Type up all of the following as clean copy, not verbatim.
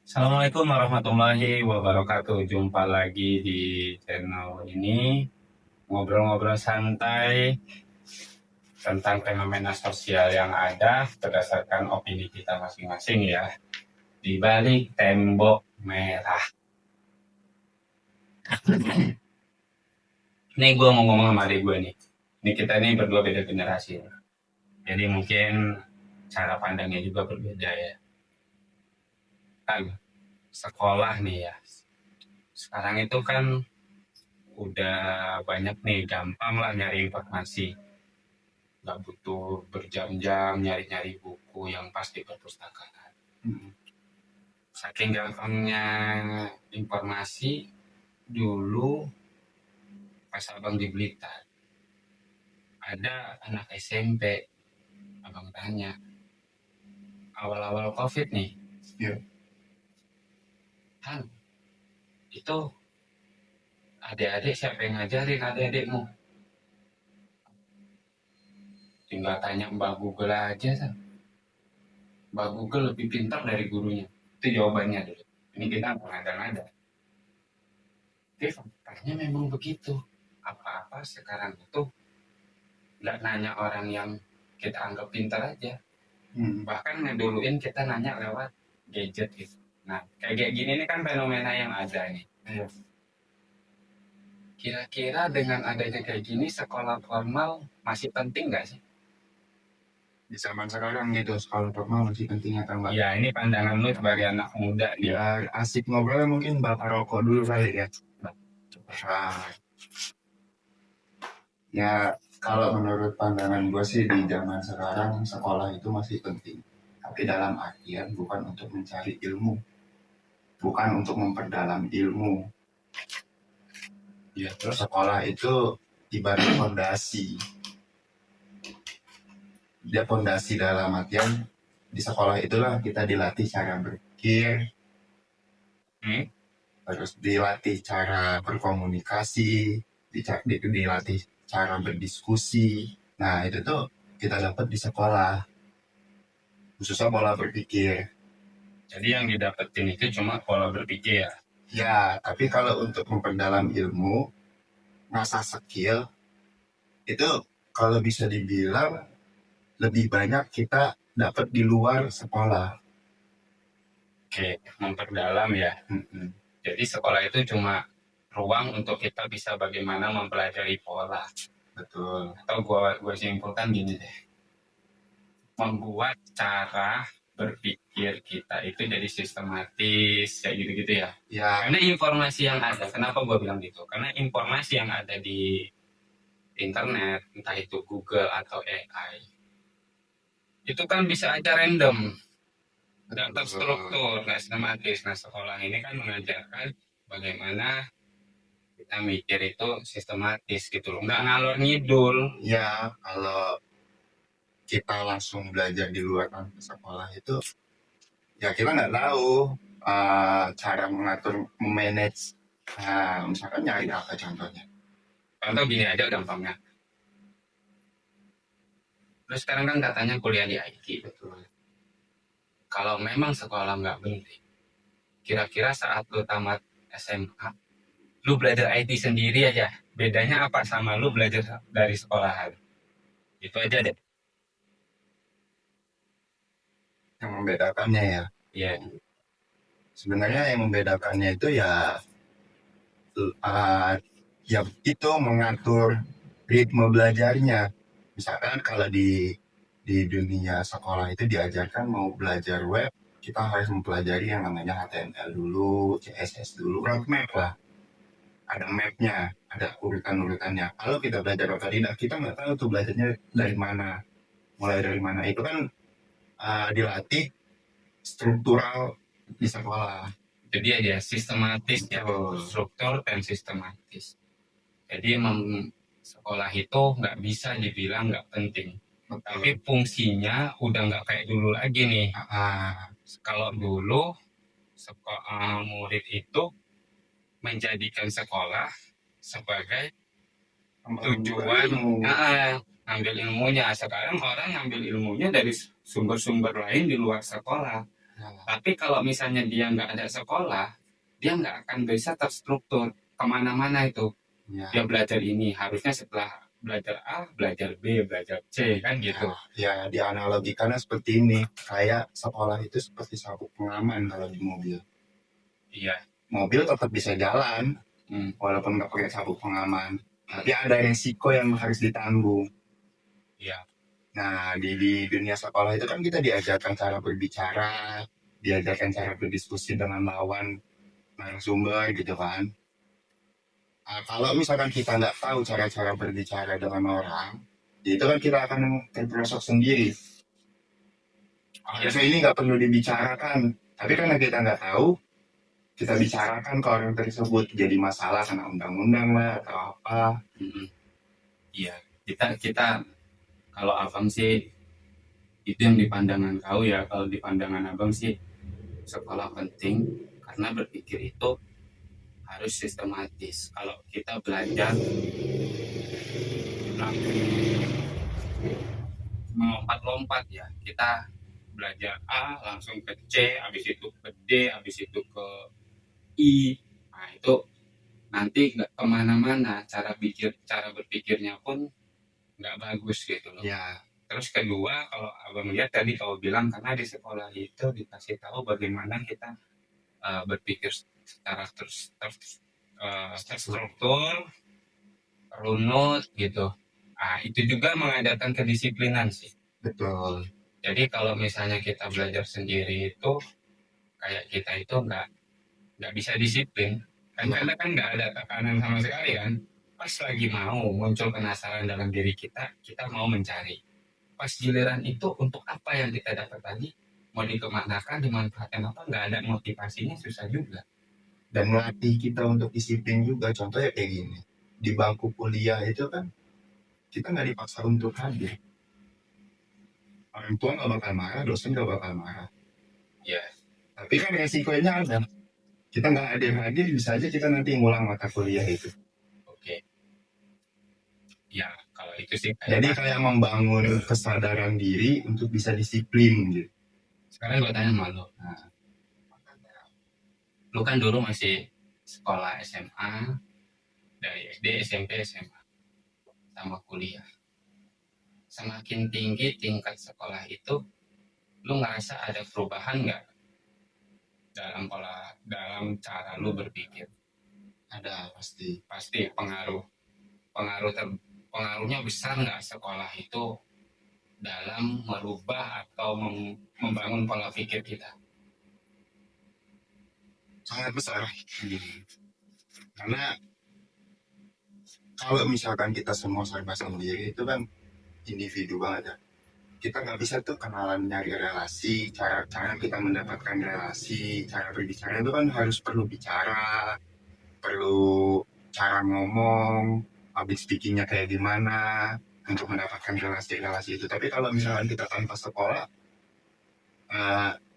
Assalamualaikum warahmatullahi wabarakatuh. Jumpa lagi di channel ini, ngobrol-ngobrol santai tentang fenomena sosial yang ada berdasarkan opini kita masing-masing ya. Di balik tembok merah. Ini gue mau ngomong sama adik gue nih. Ini kita nih berdua beda generasi. Jadi mungkin cara pandangnya juga berbeda ya. Kan sekolah nih ya. Sekarang itu kan udah banyak nih, gampang lah nyari informasi, nggak butuh berjam-jam nyari-nyari buku yang pas di perpustakaan. Saking gampangnya informasi, dulu pas abang di Blitar, ada anak SMP, abang tanya, awal-awal COVID nih, Iya. Han, itu adik-adik siapa yang ngajarin adik-adikmu? Tinggal tanya Mbak Google aja, San. Mbak Google lebih pintar dari gurunya. Itu jawabannya dulu. Ini kita mengada-ngada. Tapi faktanya memang begitu. Apa-apa sekarang itu nggak nanya orang yang kita anggap pintar aja. Bahkan ngeduluin kita nanya lewat gadget gitu. Nah, kayak gini nih kan fenomena yang ada nih. Iya. Kira-kira dengan adanya kayak gini, sekolah formal masih penting nggak sih? Di zaman sekarang gitu, sekolah formal masih penting atau enggak? Ya, ini pandangan lu sebagai anak muda nih. Ya, asik ngobrolnya mungkin bakar rokok dulu kali ya. Nah, ya kalau menurut pandangan gue sih di zaman sekarang sekolah itu masih penting. Tapi dalam artian bukan untuk mencari ilmu, bukan untuk memperdalam ilmu. Ya, terus Sekolah itu ibarat fondasi. Dia fondasi dalam artian di sekolah itulah kita dilatih cara berpikir, terus dilatih cara berkomunikasi, dilatih cara berdiskusi. Nah itu tuh kita dapat di sekolah, khususnya pola berpikir. jadi yang didapetin itu cuma pola berpikir ya. Ya, tapi kalau untuk memperdalam ilmu, ngasah skill, itu kalau bisa dibilang lebih banyak kita dapat di luar sekolah. Oke, memperdalam ya. Jadi sekolah itu cuma ruang untuk kita bisa bagaimana mempelajari pola. Betul. Atau gue simpulkan gini deh, membuat cara berpikir kita itu jadi sistematis kayak gitu-gitu ya. Ya, Karena informasi yang ada, kenapa gue bilang gitu? Karena informasi yang ada di internet, entah itu Google atau AI, itu kan bisa aja random, nggak terstruktur, nggak sistematis. Nah, sekolah ini kan mengajarkan bagaimana kita mikir itu sistematis gitu loh, nggak ngalor ngidul. ya kalau kita langsung belajar di luar sekolah itu, ya kita nggak tahu cara mengatur, memanage. Nah, misalkan nyari apa contohnya? Contoh gini aja gampangnya. Terus sekarang kan katanya kuliah di IT. Betul. Kalau memang sekolah nggak penting, kira-kira saat lu tamat SMA, lu belajar IT sendiri aja, bedanya apa sama lu belajar dari sekolahan? Itu aja deh. Yang membedakannya ya, Iya. sebenarnya yang membedakannya itu ya ya itu mengatur ritme belajarnya. Misalkan kalau di dunia sekolah itu diajarkan mau belajar web, kita harus mempelajari yang namanya HTML dulu, CSS dulu, roadmap lah. Ada mapnya, ada urutan-urutannya. Kalau kita belajar otodidak, kita nggak tahu tuh belajarnya dari mana, mulai dari mana. Itu kan dilatih struktural di sekolah. Jadi aja sistematis ya, struktur dan sistematis. Jadi sekolah itu nggak bisa dibilang nggak penting. Tapi fungsinya udah nggak kayak dulu lagi nih. Kalau dulu murid itu menjadikan sekolah sebagai tujuan ngambil ilmunya. Sekarang orang ngambil ilmunya dari sumber-sumber lain di luar sekolah. Tapi kalau misalnya dia nggak ada sekolah, dia nggak akan bisa terstruktur kemana-mana itu. Ya, Dia belajar ini, harusnya setelah belajar A, belajar B, belajar C, kan gitu. ya dianalogikannya seperti ini. Kayak sekolah itu seperti sabuk pengaman kalau di mobil. Iya. Mobil tetap bisa jalan, walaupun nggak pakai sabuk pengaman. Tapi ada resiko yang harus ditanggung. Iya. Nah, di dunia sekolah itu kan kita diajarkan cara berbicara, diajarkan cara berdiskusi dengan lawan narasumber gitu kan. Nah, kalau misalkan kita nggak tahu cara-cara berbicara dengan orang, itu kan kita akan terperosok sendiri. Harusnya ini nggak perlu dibicarakan, tapi karena kita nggak tahu, kita bicarakan ke orang tersebut jadi masalah karena undang-undang lah atau apa. Iya, kita kalau abang sih itu yang di pandangan kau ya, kalau di pandangan abang sih sekolah penting karena berpikir itu harus sistematis. Kalau kita belajar melompat-lompat ya, kita belajar A langsung ke C, habis itu ke D, habis itu ke I. Nah itu nanti nggak kemana-mana, cara berpikirnya pun nggak bagus gitu loh. Ya, Terus kedua, kalau abang lihat tadi kau bilang karena di sekolah itu dikasih tahu bagaimana kita berpikir secara terstruktur, runut gitu. Ah itu juga mengadakan kedisiplinan sih. betul. Jadi kalau misalnya kita belajar sendiri itu kayak kita itu nggak bisa disiplin kan, karena kan nggak ada tekanan sama sekali kan. Pas lagi mau muncul penasaran dalam diri kita, kita mau mencari. Pas giliran itu untuk apa yang kita dapat tadi, mau dikemanakan, dimanfaatkan apa, nggak ada motivasinya, susah juga. Dan melatih kita untuk disiplin juga. Contohnya kayak gini. Di bangku kuliah itu kan, kita nggak dipaksa untuk hadir. Orang tua nggak bakal marah, dosen nggak bakal marah. Ya, Tapi kan resikonya ada. Kita nggak hadir, bisa aja kita nanti ngulang mata kuliah itu. oke. Ya, kalau itu sih Jadi kayak membangun kesadaran diri untuk bisa disiplin gitu. sekarang gue tanya sama lo. Lu kan dulu masih sekolah SMA, dari SD, SMP, SMA, sama kuliah. Semakin tinggi tingkat sekolah itu, lu ngerasa ada perubahan nggak dalam cara lu berpikir? Ada pasti. Pasti pengaruhnya besar nggak sekolah itu dalam merubah atau membangun pola pikir kita? Sangat besar. Karena kalau misalkan kita semua serba sendiri itu kan individu banget ya. Kita nggak bisa tuh kenalan nyari relasi, cara kita mendapatkan relasi, cara berbicara itu kan harus perlu bicara, perlu cara ngomong, public speakingnya kayak gimana untuk mendapatkan relasi-relasi itu. Tapi kalau misalkan kita tanpa sekolah,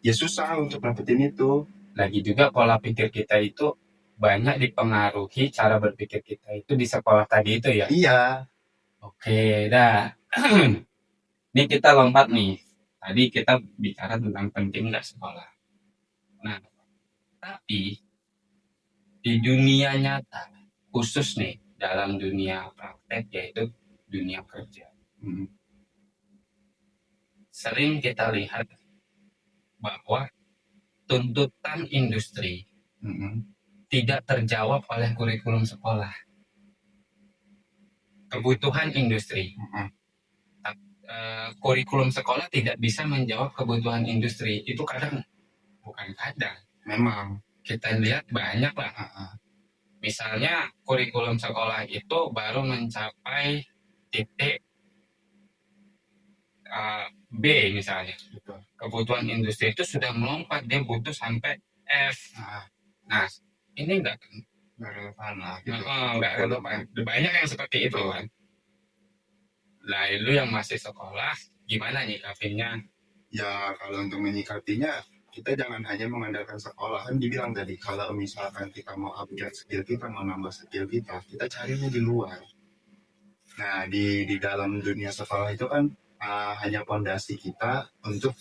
ya susah untuk dapetin itu. Lagi juga pola pikir kita itu banyak dipengaruhi cara berpikir kita itu di sekolah tadi itu ya. Iya. Oke, dah. Ini kita lompat nih. Tadi kita bicara tentang penting nggak sekolah. Nah, tapi di dunia nyata, khusus nih dalam dunia praktek yaitu dunia kerja, sering kita lihat bahwa tuntutan industri tidak terjawab oleh kurikulum sekolah. Kebutuhan industri. Kurikulum sekolah tidak bisa menjawab kebutuhan industri. Itu kadang, bukan kadang, memang kita lihat banyak lah. Misalnya kurikulum sekolah itu baru mencapai titik B misalnya. Kebutuhan industri itu sudah melompat, dia butuh sampai F. Nah, ini nggak relevan lah. Nggak relevan. Banyak yang seperti itu kan. Nah, lu yang masih sekolah, gimana nyikapinnya? Ya, kalau untuk menyikapinya, kita jangan hanya mengandalkan sekolah. Kan dibilang tadi, kalau misalkan kita mau upgrade skill kita, mau nambah skill kita carinya di luar. Nah, di dalam dunia sekolah itu kan hanya fondasi kita untuk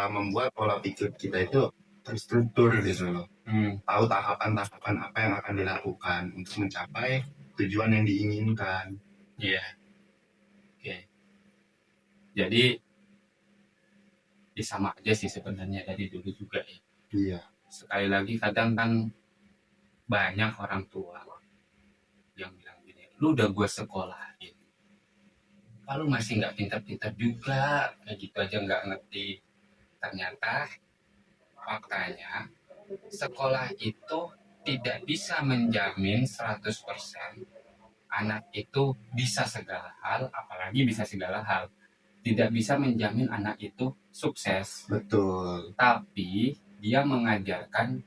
membuat pola pikir kita itu terstruktur gitu loh. Hmm, Tahu tahapan-tahapan apa yang akan dilakukan untuk mencapai tujuan yang diinginkan. iya, oke. Jadi sama aja sih sebenarnya dari dulu juga ya. Iya, Sekali lagi kadang kan banyak orang tua yang bilang gini, lu udah gue sekolahin, kalau masih nggak pintar-pintar juga, kayak gitu aja nggak ngerti. Ternyata faktanya sekolah itu tidak bisa menjamin 100% anak itu bisa segala hal, apalagi bisa segala hal. Tidak bisa menjamin anak itu sukses, betul. tapi dia mengajarkan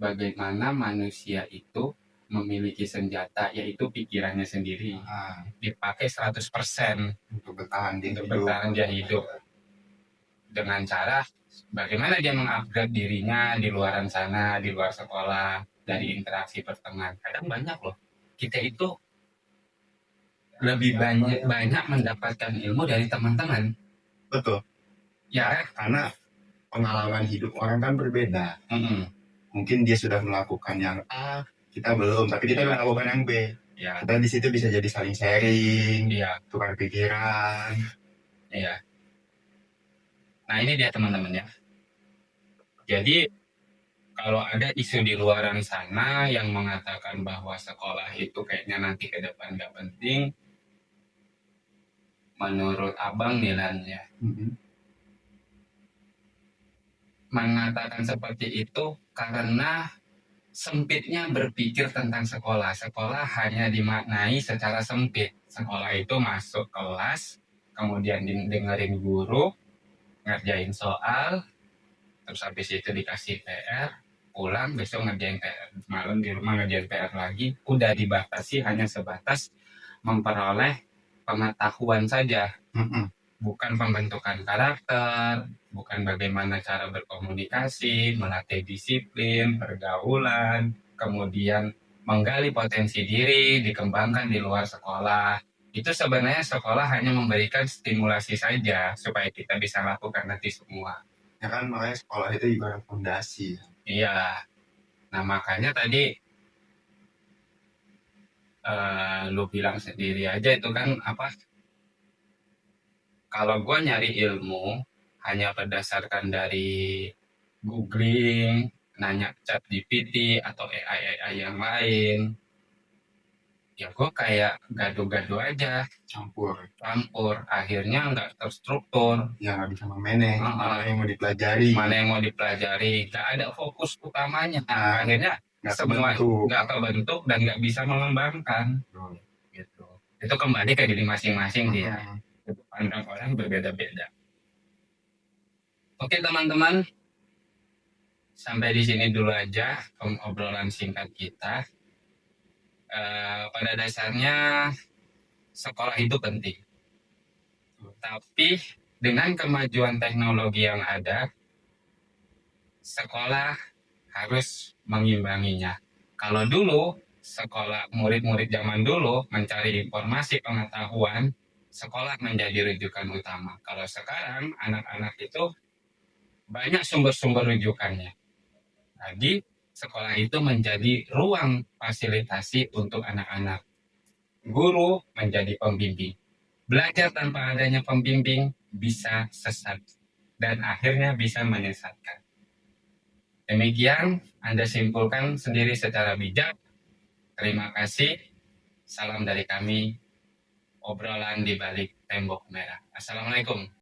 bagaimana manusia itu memiliki senjata, yaitu pikirannya sendiri. Nah, Dipakai 100% untuk bertahan di untuk hidup. bertahan dia hidup. Dengan cara bagaimana dia mengupgrade dirinya di luaran sana, di luar sekolah, dari interaksi pertemanan. Kadang banyak loh, kita itu lebih banyak mendapatkan ilmu dari teman-teman. Betul, Ya, karena pengalaman hidup orang kan berbeda. mm-mm. Mungkin dia sudah melakukan yang A, kita belum, tapi kita melakukan yang B. Ya, Kita di situ bisa jadi saling sharing, iya, tukar pikiran. iya. Nah ini dia teman-teman ya. Jadi kalau ada isu di luaran sana yang mengatakan bahwa sekolah itu kayaknya nanti ke depan nggak penting, menurut abang nilainya mengatakan seperti itu karena sempitnya berpikir tentang sekolah. Sekolah hanya dimaknai secara sempit. Sekolah itu masuk kelas, kemudian dengerin guru, ngerjain soal, terus habis itu dikasih PR, pulang besok ngerjain PR, malam di rumah ngerjain PR lagi. Udah dibatasi hanya sebatas memperoleh pengetahuan saja, bukan pembentukan karakter, bukan bagaimana cara berkomunikasi, melatih disiplin, pergaulan, kemudian menggali potensi diri, dikembangkan di luar sekolah. Itu sebenarnya sekolah hanya memberikan stimulasi saja supaya kita bisa lakukan nanti semua. Ya kan, makanya sekolah itu ibarat fondasi. Iya. Nah makanya tadi lu bilang sendiri aja itu kan apa? Kalau gue nyari ilmu hanya berdasarkan dari googling, nanya chat GPT atau AI yang lain, ya gue kayak gaduh-gaduh aja, campur, akhirnya nggak terstruktur. Ya nggak bisa memanage, mana yang mau dipelajari. Nggak ada fokus utamanya. Akhirnya semua nggak kebentuk dan nggak bisa mengembangkan. Gitu. Itu kembali ke diri masing-masing dia. Pandang orang berbeda-beda. Oke teman-teman, sampai di sini dulu aja obrolan singkat kita. Pada dasarnya sekolah itu penting, tapi dengan kemajuan teknologi yang ada, sekolah harus mengimbanginya. Kalau dulu sekolah murid-murid zaman dulu mencari informasi pengetahuan, sekolah menjadi rujukan utama. Kalau sekarang anak-anak itu banyak sumber-sumber rujukannya. Jadi sekolah itu menjadi ruang fasilitasi untuk anak-anak. Guru menjadi pembimbing. Belajar tanpa adanya pembimbing bisa sesat dan akhirnya bisa menyesatkan. Demikian Anda simpulkan sendiri secara bijak. Terima kasih. Salam dari kami, obrolan di balik tembok merah. Assalamualaikum.